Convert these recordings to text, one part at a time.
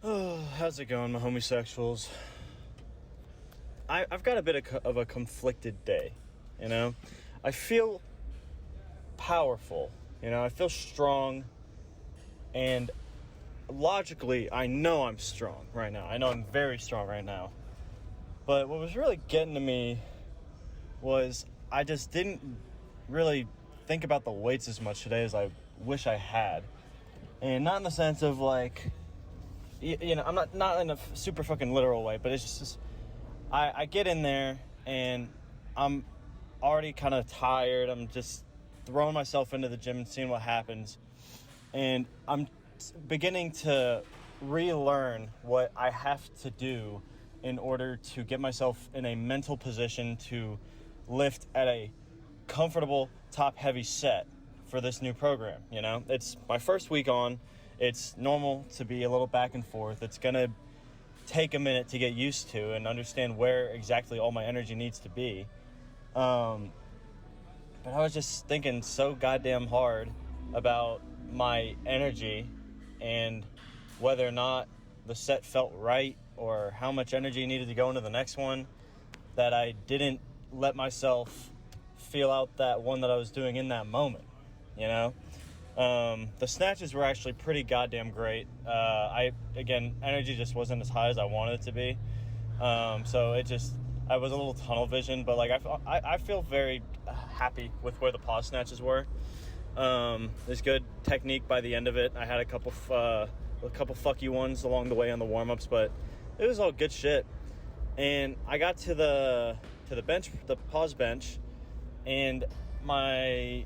Oh, how's it going, my homosexuals? I've got a bit of a conflicted day, you know? I feel powerful, I feel strong, and logically, I know I'm strong right now. I know I'm very strong right now. But what was really getting to me was I just didn't really think about the weights as much today as I wish I had. And not in the sense of like, I'm not in a super fucking literal way, but it's just I get in there and I'm already kind of tired. I'm just throwing myself into the gym and seeing what happens. And I'm beginning to relearn what I have to do in order to get myself in a mental position to lift at a comfortable top heavy set for this new program. It's my first week on. It's normal to be a little back and forth. It's going to take a minute to get used to and understand where exactly all my energy needs to be. But I was just thinking so goddamn hard about my energy and whether or not the set felt right or how much energy needed to go into the next one that I didn't let myself feel out that one that I was doing in that moment, The snatches were actually pretty goddamn great. Energy just wasn't as high as I wanted it to be. So I was a little tunnel vision, but like I feel very happy with where the pause snatches were. There's good technique by the end of it. I had a couple fuck you ones along the way on the warm-ups, but it was all good shit. And I got to the bench, the pause bench, and my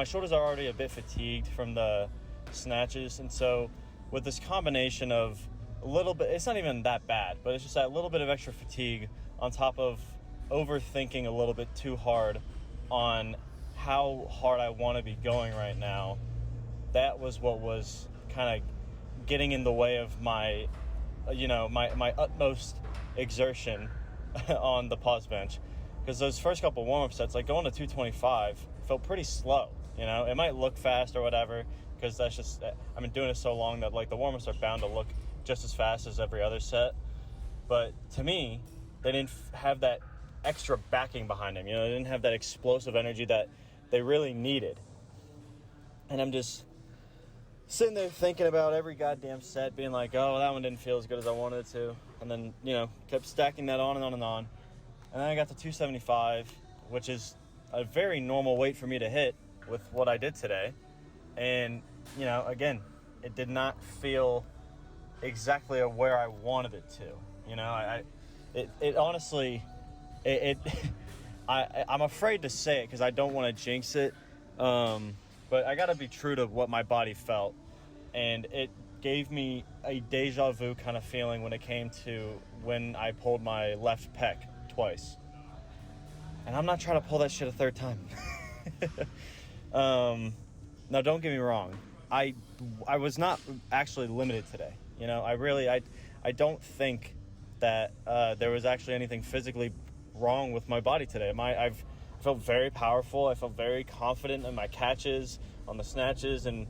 shoulders are already a bit fatigued from the snatches, and so with this combination of a little bit, it's not even that bad, but it's just that little bit of extra fatigue on top of overthinking a little bit too hard on how hard I want to be going right now. That was what was kind of getting in the way of my utmost exertion on the pause bench, because those first couple warm-up sets, like going to 225, felt pretty slow. It might look fast or whatever, because that's just, I've been doing it so long that like the warm-ups are bound to look just as fast as every other set. But to me, they didn't have that extra backing behind them. They didn't have that explosive energy that they really needed. And I'm just sitting there thinking about every goddamn set, being like, oh, that one didn't feel as good as I wanted it to. And then, kept stacking that on and on and on. And then I got to 275, which is a very normal weight for me to hit with what I did today. And, again, it did not feel exactly where I wanted it to. It honestly, I'm afraid to say it because I don't want to jinx it. But I got to be true to what my body felt. And it gave me a deja vu kind of feeling when it came to when I pulled my left pec twice. And I'm not trying to pull that shit a third time. Now, don't get me wrong. I was not actually limited today. I don't think that there was actually anything physically wrong with my body today. I felt very powerful. I felt very confident in my catches on the snatches and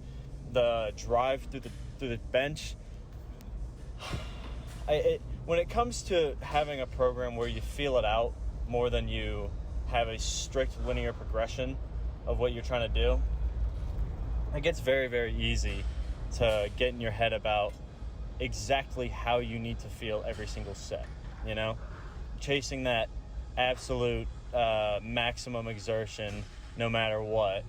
the drive through the bench. When it comes to having a program where you feel it out more than you have a strict linear progression of what you're trying to do, it gets very, very easy to get in your head about exactly how you need to feel every single set, chasing that absolute maximum exertion no matter what,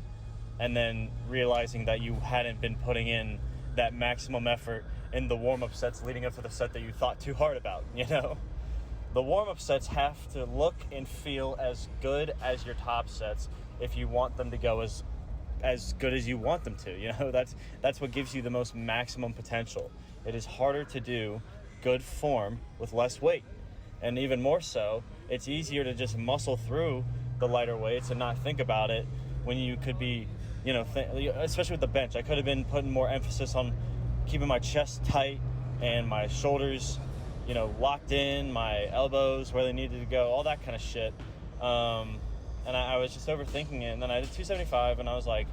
and then realizing that you hadn't been putting in that maximum effort in the warm-up sets leading up to the set that you thought too hard about. The warm-up sets have to look and feel as good as your top sets if you want them to go as good as you want them to. That's what gives you the most maximum potential. It is harder to do good form with less weight. And even more so, it's easier to just muscle through the lighter weights and not think about it when you could be, especially with the bench. I could have been putting more emphasis on keeping my chest tight and my shoulders, locked in, my elbows where they needed to go, all that kind of shit. And I was just overthinking it. And then I did 275, and I was like,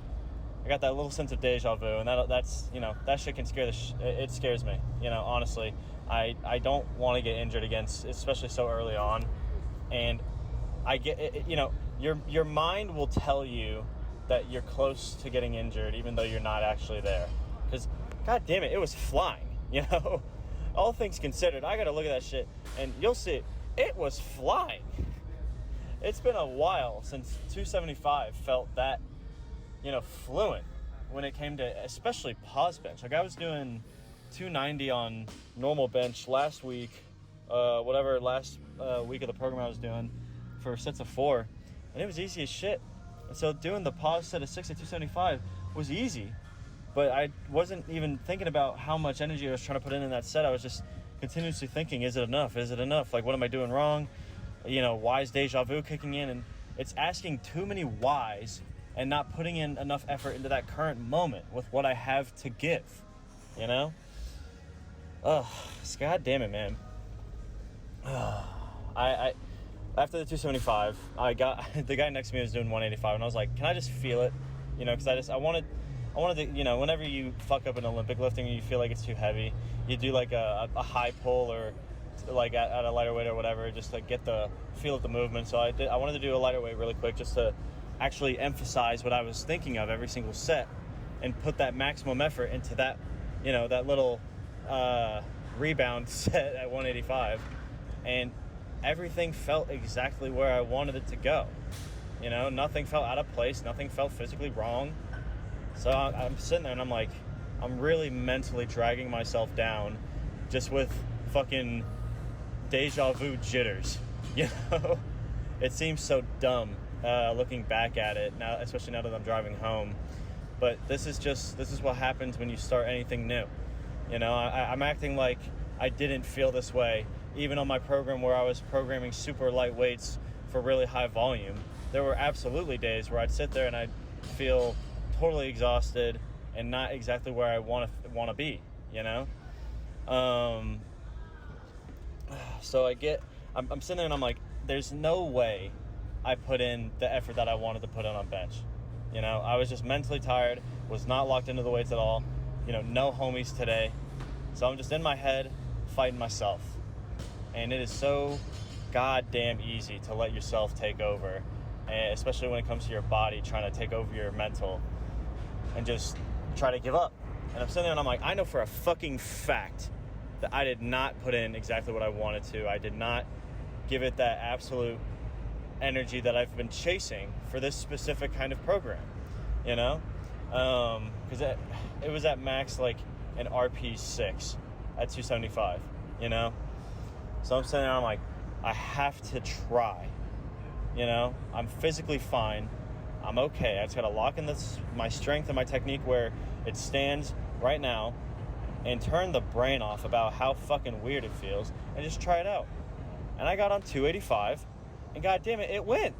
I I got that little sense of deja vu, and that's that shit can scare it scares me. Honestly, I don't want to get injured again, especially so early on, and I get it. Your mind will tell you that you're close to getting injured, even though you're not actually there. Because, god damn it was flying. All things considered, I gotta look at that shit, and you'll see it was flying. It's been a while since 275 felt that, fluent when it came to especially pause bench. Like I was doing 290 on normal bench last week, last week of the program I was doing for sets of 4, and it was easy as shit. And so doing the pause set of 6 at 275 was easy, but I wasn't even thinking about how much energy I was trying to put in that set. I was just continuously thinking, is it enough? Is it enough? Like, what am I doing wrong? Why is deja vu kicking in? And it's asking too many whys and not putting in enough effort into that current moment with what I have to give, God damn it, man. I after the 275, I got the guy next to me was doing 185, and I was like, can I just feel it? Because I wanted to, whenever you fuck up in Olympic lifting and you feel like it's too heavy, you do like a high pull or like at a lighter weight or whatever, just to get the feel of the movement. So I wanted to do a lighter weight really quick just to actually emphasize what I was thinking of every single set and put that maximum effort into that, that little rebound set at 185. And everything felt exactly where I wanted it to go. Nothing felt out of place. Nothing felt physically wrong. So I'm sitting there and I'm like, I'm really mentally dragging myself down just with fucking deja vu jitters. It seems so dumb looking back at it now, especially now that I'm driving home. But this is what happens when you start anything new. I'm acting like I didn't feel this way even on my program where I was programming super light weights for really high volume. There were absolutely days where I'd sit there and I'd feel totally exhausted and not exactly where I want to be, So I'm sitting there and I'm like, there's no way I put in the effort that I wanted to put in on bench. I was just mentally tired, was not locked into the weights at all, no homies today. So I'm just in my head fighting myself. And it is so goddamn easy to let yourself take over, especially when it comes to your body trying to take over your mental and just try to give up. And I'm sitting there and I'm like, I know for a fucking fact that I did not put in exactly what I wanted to. I did not give it that absolute energy that I've been chasing for this specific kind of program, because it was at max like an RP6 at 275, So I'm sitting there, I'm like, I have to try, I'm physically fine. I'm okay. I just got to lock in my strength and my technique where it stands right now and turn the brain off about how fucking weird it feels and just try it out. And I got on 285 and god damn it, it went.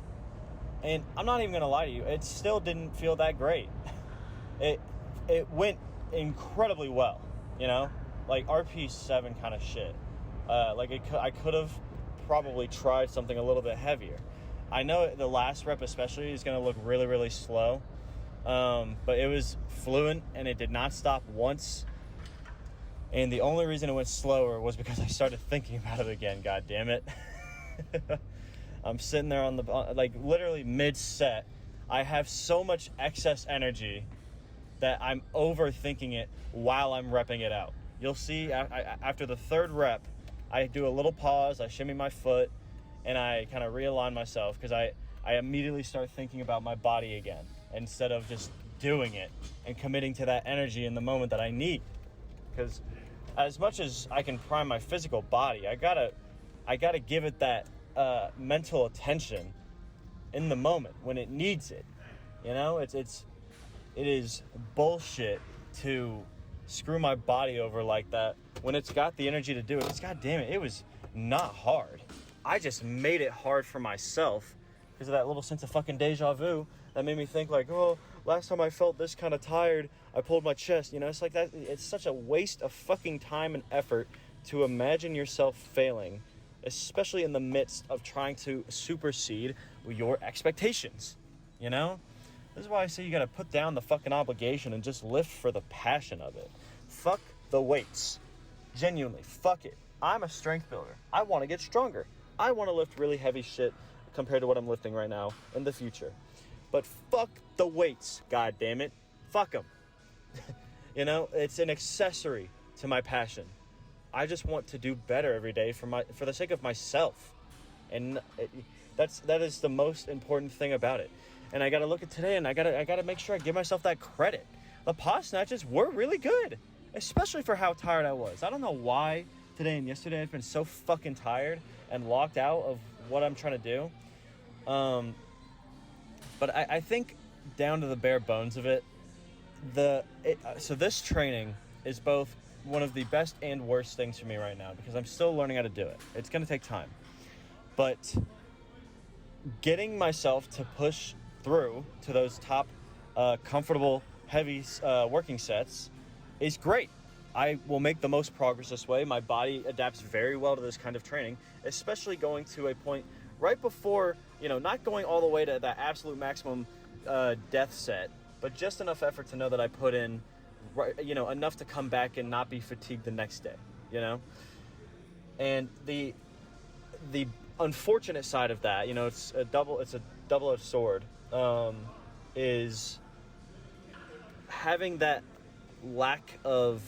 And I'm not even going to lie to you, it still didn't feel that great. It went incredibly well, like RP7 kind of shit. I could have probably tried something a little bit heavier. I know the last rep especially is going to look really, really slow, but it was fluent and it did not stop once. And the only reason it went slower was because I started thinking about it again, god damn it. I'm sitting there on literally mid-set. I have so much excess energy that I'm overthinking it while I'm repping it out. You'll see after the third rep, I do a little pause, I shimmy my foot, and I kind of realign myself because I immediately start thinking about my body again instead of just doing it and committing to that energy in the moment that I need. Because as much as I can prime my physical body, I gotta give it that mental attention in the moment when it needs it. It is bullshit to screw my body over like that when it's got the energy to do it. Because god damn it, it was not hard. I just made it hard for myself because of that little sense of fucking deja vu that made me think like, oh, last time I felt this kind of tired, I pulled my chest. It's like that. It's such a waste of fucking time and effort to imagine yourself failing, especially in the midst of trying to supersede your expectations. This is why I say you gotta put down the fucking obligation and just lift for the passion of it. Fuck the weights. Genuinely, fuck it. I'm a strength builder. I want to get stronger. I want to lift really heavy shit compared to what I'm lifting right now in the future. But fuck the weights, god damn it. Fuck them. You know, it's an accessory to my passion. I just want to do better every day for the sake of myself. And that is the most important thing about it. And I got to look at today, and I got to make sure I give myself that credit. The pause snatches were really good, especially for how tired I was. I don't know why today and yesterday I've been so fucking tired and locked out of what I'm trying to do. But I think down to the bare bones of it, so this training is both one of the best and worst things for me right now because I'm still learning how to do it. It's going to take time. But getting myself to push through to those top comfortable, heavy working sets is great. I will make the most progress this way. My body adapts very well to this kind of training, especially going to a point right before, not going all the way to that absolute maximum death set, but just enough effort to know that I put in, enough to come back and not be fatigued the next day, And the unfortunate side of that, it's a double-edged sword, is having that lack of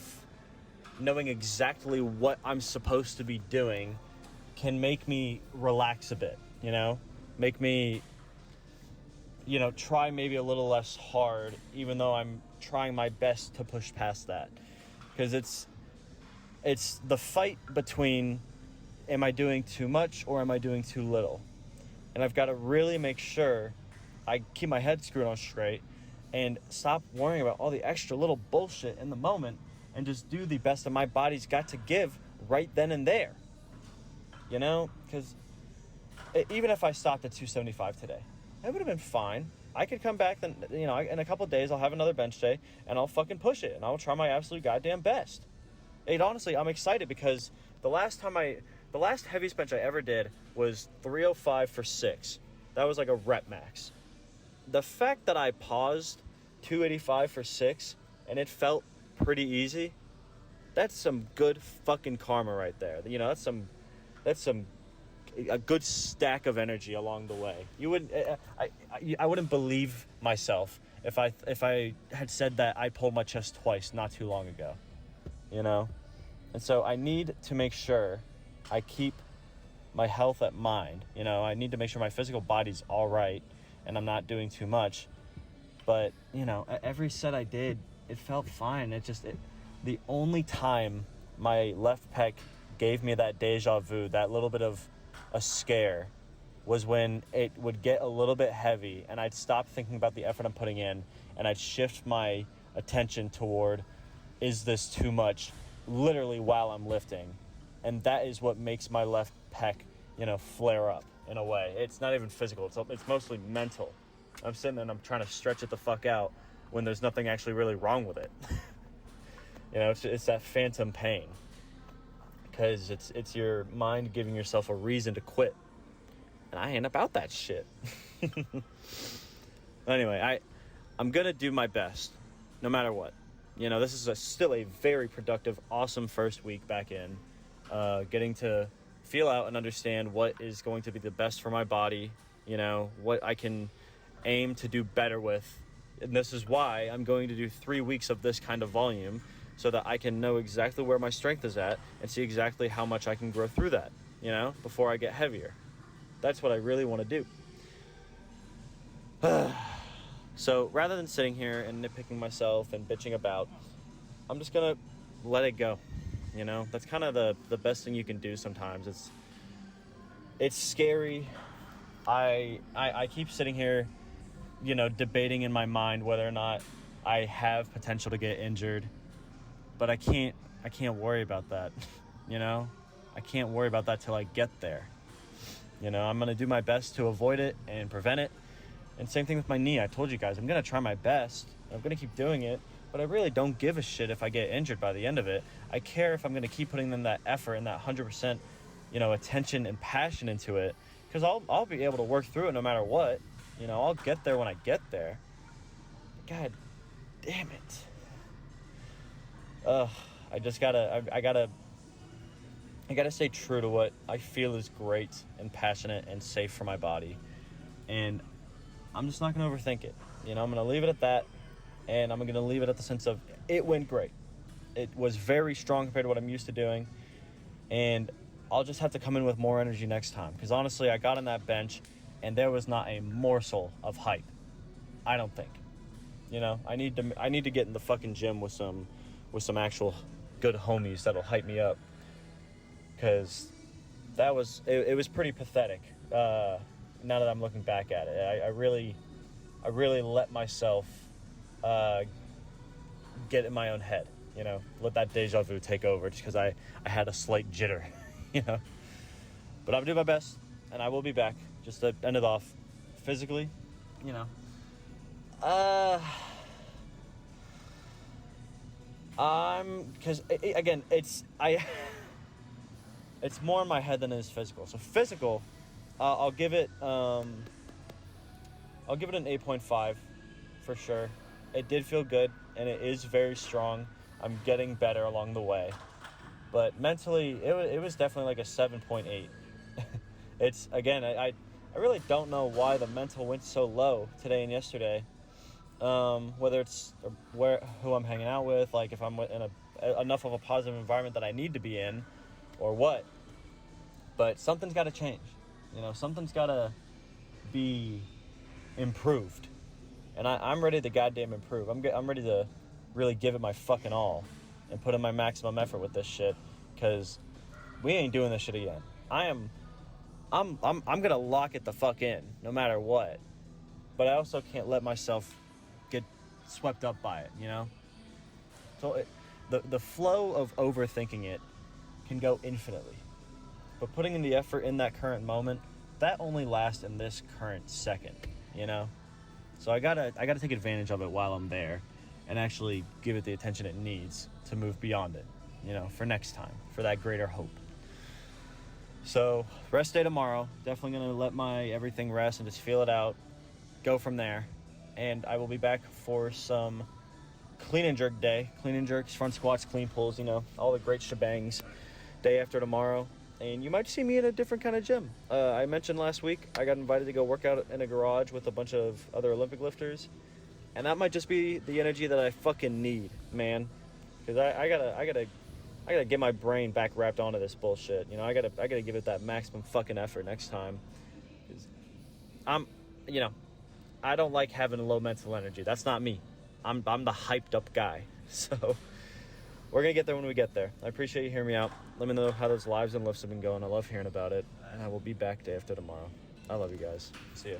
knowing exactly what I'm supposed to be doing can make me relax a bit, make me, try maybe a little less hard, even though I'm trying my best to push past that. Because it's the fight between, am I doing too much or am I doing too little? And I've got to really make sure I keep my head screwed on straight and stop worrying about all the extra little bullshit in the moment and just do the best that my body's got to give right then and there. Because even if I stopped at 275 today, that would have been fine. I could come back then, in a couple of days, I'll have another bench day and I'll fucking push it and I'll try my absolute goddamn best. Honestly, I'm excited because the last heaviest bench I ever did was 305 for 6. That was like a rep max. The fact that I paused 285 for 6 and it felt pretty easy, that's some good fucking karma right there. That's a good stack of energy along the way. I wouldn't believe myself if I had said that I pulled my chest twice not too long ago, And so I need to make sure I keep my health at mind. I need to make sure my physical body's all right and I'm not doing too much. But, every set I did, it felt fine. The only time my left pec gave me that deja vu, that little bit of a scare, was when it would get a little bit heavy and I'd stop thinking about the effort I'm putting in and I'd shift my attention toward, is this too much, literally while I'm lifting. And that is what makes my left pec, flare up in a way. It's not even physical. It's mostly mental. I'm sitting there and I'm trying to stretch it the fuck out when there's nothing actually really wrong with it. It's that phantom pain. Because it's your mind giving yourself a reason to quit. And I ain't about that shit. Anyway, I'm going to do my best, no matter what. This is still a very productive, awesome first week back in. Getting to feel out and understand what is going to be the best for my body, what I can aim to do better with. And this is why I'm going to do 3 weeks of this kind of volume so that I can know exactly where my strength is at and see exactly how much I can grow through that, before I get heavier. That's what I really want to do. So rather than sitting here and nitpicking myself and bitching about, I'm just going to let it go. That's kind of the best thing you can do sometimes. It's scary. I keep sitting here, debating in my mind whether or not I have potential to get injured, but I can't worry about that. I can't worry about that till I get there. I'm going to do my best to avoid it and prevent it. And same thing with my knee. I told you guys, I'm going to try my best. I'm going to keep doing it, but I really don't give a shit if I get injured by the end of it. I care if I'm going to keep putting in that effort and that 100%, attention and passion into it, because I'll be able to work through it no matter what. I'll get there when I get there. God damn it. I just gotta, I gotta stay true to what I feel is great and passionate and safe for my body. And I'm just not gonna overthink it. You know, I'm gonna leave it at that. And I'm gonna leave it at the sense of it went great. It was very strong compared to what I'm used to doing. And I'll just have to come in with more energy next time. Because honestly, I got on that bench and there was not a morsel of hype. I don't think. You know, I need to get in the fucking gym with some actual good homies that'll hype me up. Because it was pretty pathetic. Now that I'm looking back at it, I really let myself get in my own head. You know, let that deja vu take over just because I had a slight jitter. You know, but I'll do my best, and I will be back. Just to end it off, physically, you know. Because again, it's more in my head than it is physical. So physical, I'll give it an 8.5 for sure. It did feel good, and it is very strong. I'm getting better along the way. But mentally, it was definitely like a 7.8. It's, again, I really don't know why the mental went so low today and yesterday. Whether it's who I'm hanging out with, like if I'm in enough of a positive environment that I need to be in, or what. But something's got to change. You know, something's got to be improved. And I'm ready to goddamn improve. I'm ready to really give it my fucking all and put in my maximum effort with this shit, because we ain't doing this shit again. I'm gonna lock it the fuck in no matter what. But I also can't let myself get swept up by it, you know? So the flow of overthinking it can go infinitely. But putting in the effort in that current moment, that only lasts in this current second, you know? So I gotta take advantage of it while I'm there and actually give it the attention it needs to move beyond it, you know, for next time, for that greater hope. So rest day tomorrow. Definitely gonna let my everything rest and just feel it out, go from there. And I will be back for some clean and jerk day. Clean and jerks, front squats, clean pulls, you know, all the great shebangs day after tomorrow. And you might see me in a different kind of gym. I mentioned last week I got invited to go work out in a garage with a bunch of other Olympic lifters. And that might just be the energy that I fucking need, man. Because I gotta get my brain back wrapped onto this bullshit. You know, I gotta give it that maximum fucking effort next time. Because I don't like having low mental energy. That's not me. I'm the hyped up guy. So we're gonna get there when we get there. I appreciate you hearing me out. Let me know how those lives and lifts have been going. I love hearing about it. And I will be back day after tomorrow. I love you guys. See ya.